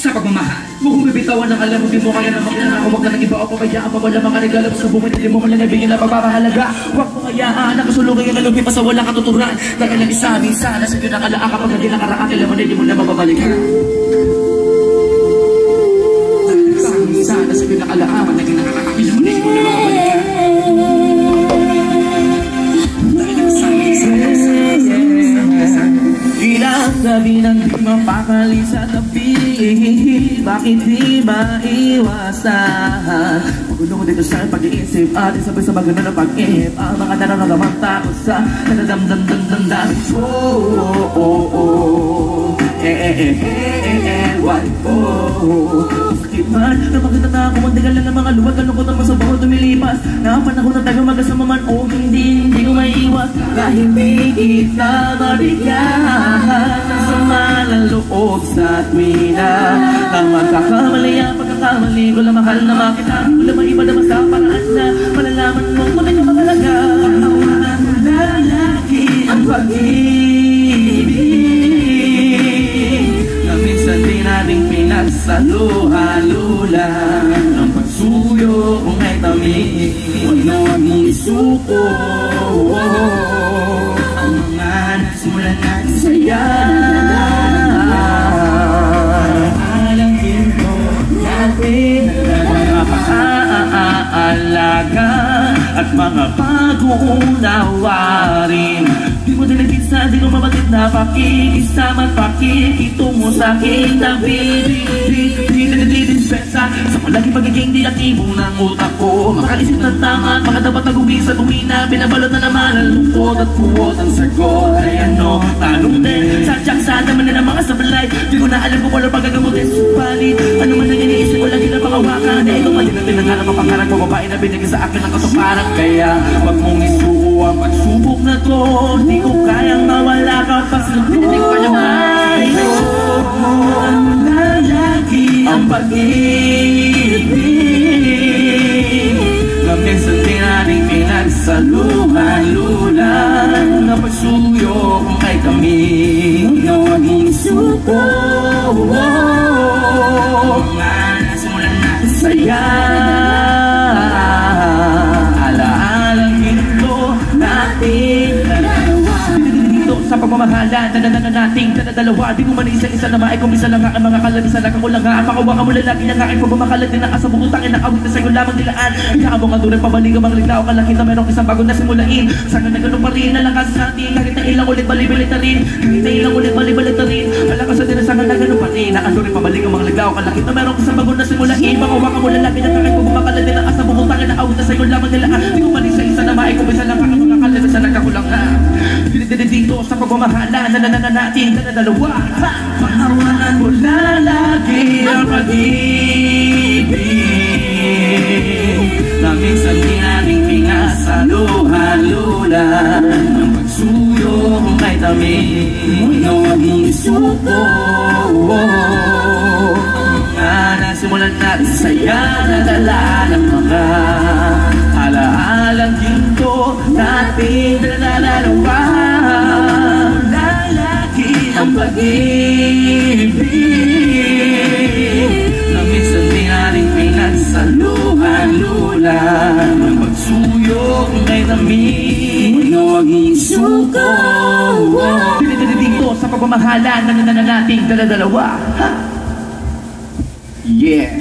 sa pagmamahal. Huwag kong bibitawan ng alam mo, di mo kaya na makinanako. Huwag ka nang iba o pabayaan pa wala mga regalo sa buhay. Hindi mo man lang nabigyan na pagpapahalaga. Huwag mo kayaan na kasulugay ang alupi pa sa walang katuturan. Dahil lang isa-misa na sa iyo nakalaan kapag hindi nakaraan. Alam mo na hindi mo na mababalikan. Dahil isa-misa na sa iyo nakalaan kapag hindi nakaraan. Alam mo na hindi mo na mababalikan. Sabi ng di mapakali sa tabi, bakit di maiwasan? Magulong dito sa pag-iisip, atin sabay sa bagano na pag-ip. Ang mga nararamdaman takot sa nadadamdam-dam-dam. Why sakit man na magtataka kung hindi ka lang ng mga luwag. Kalungkot ang sa bawat tumilipas. Nakapanahon na tayo magkasama man o hindi ko maiiwas. Kahit hindi kita marigahan sama ng loob sa tuwina. Ang magkakamali ang pagkakamali ko lang mahal na makita. Wala maiba naman sa paraan na malalaman mo kung ano yung mahalaga. Pagkawanan mo na lagi ang pag-ibig na minsan din nating pinagsaluhalula. Ang pagsuyo kung ay tamis, huwag na huwag mong isuko. Ang mga nasimulan natin saya. Alang ginto natin mga pag-aalaga at mga pag-uunawa rin. Di mo dinagisa, di ko mabatid na pakikisama at pakikitungo sa aking tabi. Di dispensa sa malaki pagiging diaktibo ng utak ko. Makalisip ng tama at mga dapat na gumisa tumina. Binabalot na naman ang lungkot at puwot ang sagot. Ay ano, tanong din sadyak sa naman na ng mga sablay. Di ko na alam kung wala pagagamutin. Supalit, ano man ang iniisip ko lagi na pangawakan. Eh ito pati natin ang harap ang pangarap ko. Babae na binigay sa akin ng katuparan. Kaya wag mong isuko ang pagsubok na to. Di ko kayang mawala ka pa sa lupit. Di ko kayang mayo. Ang pag-ibig na minsan din nating pinagsaluhan-lulan. Na pagsuyo kung ay kami na huwag mong isuko. Mga nasimulan natin saya. Alaalang ginto natin sa pagmamahalan, nananana nating dadalawa. Di ko man isa-isa na maikumbisa lang nga ang mga kalabisa na kakulang nga. Pakuha ka mula lagi na nga ay pagmamahalan din na asa bukutangin na awit na sa'yo lamang nilaan. Kaya mo nga tunay pabalik ang mga liglaw ka lang kita merong isang bagong na simulain. Sana na ganun pa rin nalakas sa atin. Kahit na ilang ulit balibalit na rin. Kahit na ilang ulit balibalit na rin. Malakas sa din na sana na ganun pa rin. Na ano rin pabalik ang mga liglaw ka lang kita merong isang bagong na simulain. Pakuha ka mula lagi na nga ay pagmamahalan din na asa bukutangin na awit na sa'yo lamang nilaan. Di ko man isa-isa na maikumbisa lang ang mga kalabisa na kakulang nga. Dito sa pagmamahalan, nananana natin dalawa. Panawanan mo na lagi ang pag-ibig na minsan di nating pinasaluhan-lulan. Ang pagsuyo kung may tamis, na huwag mong isuko. Nga nasimulan natin saya na dala ng mga alaalang ginto natin dalawa. Ang pag-ibig na minsan di natin pinagsaluhan-lulan. Ang pagsuyo kung may tamis, na huwag mong isuko. Dito sa pagmamahalan, nananana nating dalawa. Yeah.